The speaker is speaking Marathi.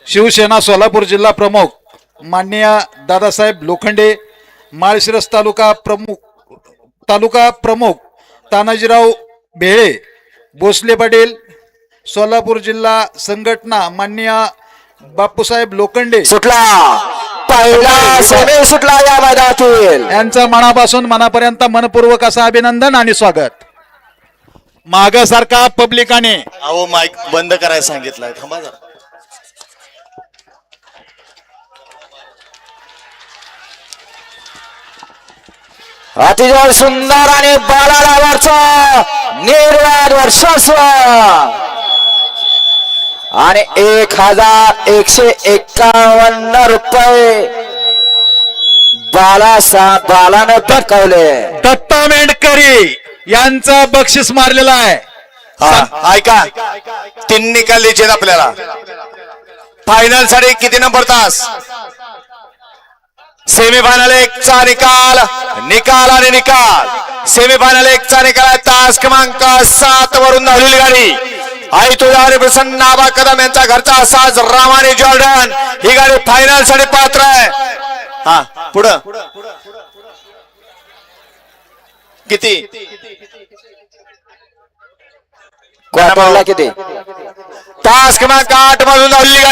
शिवसेना सोलापूर जिल्हा प्रमुख माननीय दादासाहेब लोखंडे, माळशिरस तालुका प्रमुख तानाजीराव भेळे, भोसले पाटील, सोलापूर जिल्हा संघटना माननीय बापूसाहेब लोखंडे सुटला पहिला सेमी सुटला या मैदानातील यांचा मनापासून मनापर्यंत मनपूर्वक असं अभिनंदन आणि स्वागत. मागासारखा पब्लिकाने अहो माईक बंद करायला सांगितलंय, थांबा जरा. अतिशय सुंदर आणि बालाडावरचा निर्वाद वर्चस्व आणि 1151 रुपये बालानं पटकावले. दत्ता मेंढकरी यांचा बक्षीस मारलेला आहे. हा, ऐका, 3 निकाल द्यायचे आपल्याला. फायनल साठी किती नंबर तास? सेमीफायनल 1 चा निकाल आणि निकाल. सेमीफायनल 1 चा निकाल तास क्रमांक 7 वरून धावलेली गाडी आई तुझा प्रसन्न आबा कदम यांचा घरचा साज रामाने जॉर्डन ही गाडी फायनल साठी पात्र आहे. हा, पुढं किती क्वार्टरला किती? तास क्रमांक 8 मधून धावलेली गाडी